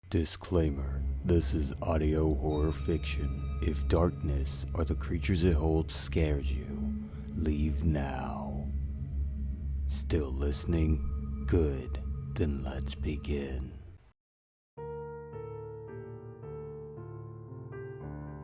Disclaimer: this is audio horror fiction. If darkness or the creatures it holds scares you, leave now. Still listening? Good. Then let's begin.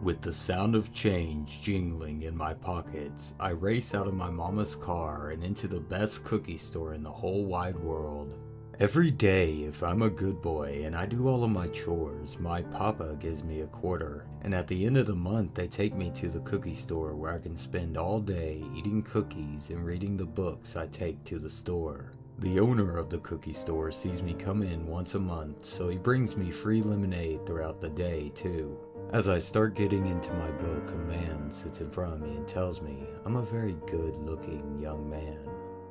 With the sound of change jingling in my pockets, I race out of my mama's car and into the best cookie store in the whole wide world. Every day, if I'm a good boy and I do all of my chores, my papa gives me a quarter, and at the end of the month they take me to the cookie store where I can spend all day eating cookies and reading the books I take to the store. The owner of the cookie store sees me come in once a month, so he brings me free lemonade throughout the day too. As I start getting into my book, a man sits in front of me and tells me I'm a very good-looking young man.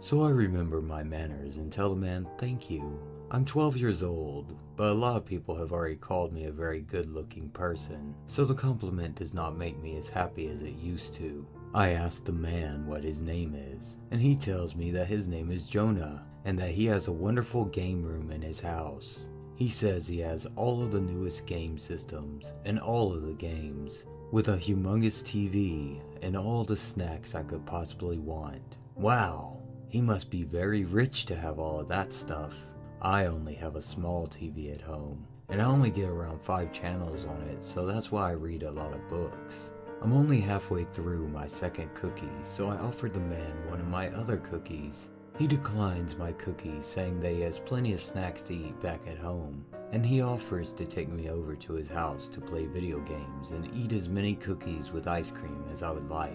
So I remember my manners and tell the man thank you. I'm 12 years old, but a lot of people have already called me a very good-looking person, so the compliment does not make me as happy as it used to. I ask the man what his name is, and he tells me that his name is Jonah, and that he has a wonderful game room in his house. He says he has all of the newest game systems and all of the games, with a humongous TV and all the snacks I could possibly want. Wow, he must be very rich to have all of that stuff. I only have a small TV at home, and I only get around 5 channels on it, so that's why I read a lot of books. I'm only halfway through my second cookie, so I offered the man one of my other cookies. He declines my cookie, saying that he has plenty of snacks to eat back at home, and he offers to take me over to his house to play video games and eat as many cookies with ice cream as I would like.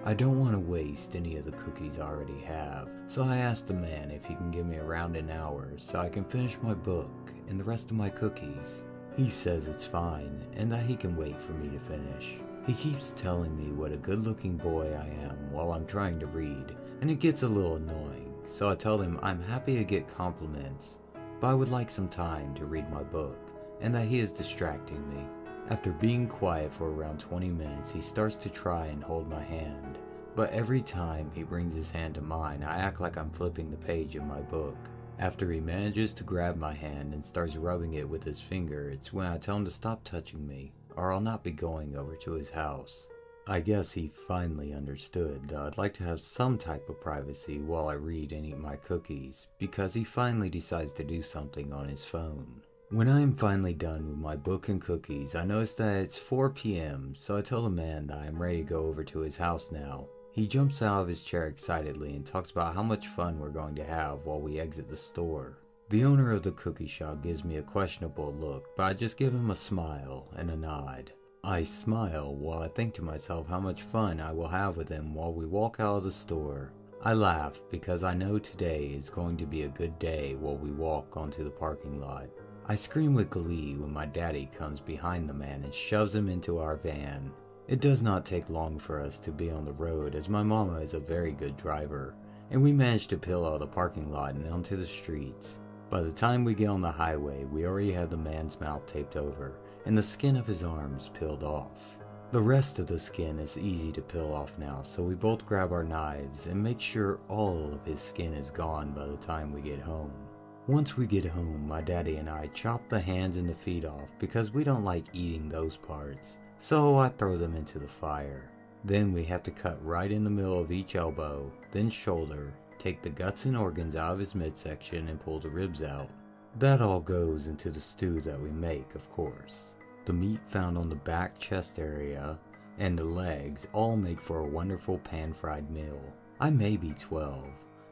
I don't want to waste any of the cookies I already have, so I asked the man if he can give me around an hour so I can finish my book and the rest of my cookies. He says it's fine and that he can wait for me to finish. He keeps telling me what a good-looking boy I am while I'm trying to read, and it gets a little annoying, so I tell him I'm happy to get compliments, but I would like some time to read my book, and that he is distracting me. After being quiet for around 20 minutes, he starts to try and hold my hand, but every time he brings his hand to mine, I act like I'm flipping the page in my book. After he manages to grab my hand and starts rubbing it with his finger, it's when I tell him to stop touching me, or I'll not be going over to his house. I guess he finally understood that I'd like to have some type of privacy while I read and eat my cookies, because he finally decides to do something on his phone. When I am finally done with my book and cookies, I notice that it's 4 p.m., so I tell the man that I am ready to go over to his house now. He jumps out of his chair excitedly and talks about how much fun we're going to have while we exit the store. The owner of the cookie shop gives me a questionable look, but I just give him a smile and a nod. I smile while I think to myself how much fun I will have with him while we walk out of the store. I laugh because I know today is going to be a good day while we walk onto the parking lot. I scream with glee when my daddy comes behind the man and shoves him into our van. It does not take long for us to be on the road, as my mama is a very good driver, and we manage to peel out of the parking lot and onto the streets. By the time we get on the highway, we already have the man's mouth taped over and the skin of his arms peeled off. The rest of the skin is easy to peel off now, so we both grab our knives and make sure all of his skin is gone by the time we get home. Once we get home, my daddy and I chop the hands and the feet off because we don't like eating those parts, so I throw them into the fire. Then we have to cut right in the middle of each elbow, then shoulder, take the guts and organs out of his midsection and pull the ribs out. That all goes into the stew that we make, of course. The meat found on the back chest area and the legs all make for a wonderful pan-fried meal. I may be 12,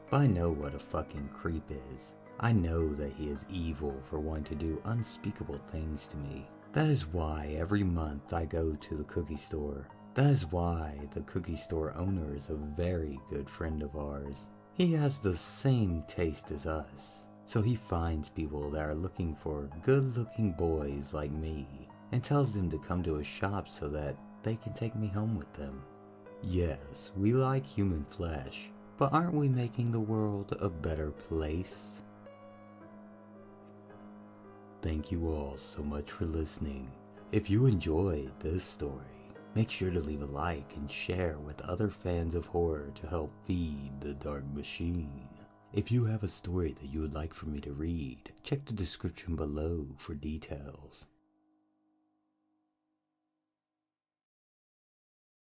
but I know what a fucking creep is. I know that he is evil for wanting to do unspeakable things to me. That is why every month I go to the cookie store. That is why the cookie store owner is a very good friend of ours. He has the same taste as us, so he finds people that are looking for good-looking boys like me and tells them to come to his shop so that they can take me home with them. Yes, we like human flesh, but aren't we making the world a better place? Thank you all so much for listening. If you enjoyed this story, make sure to leave a like and share with other fans of horror to help feed the dark machine. If you have a story that you would like for me to read, check the description below for details.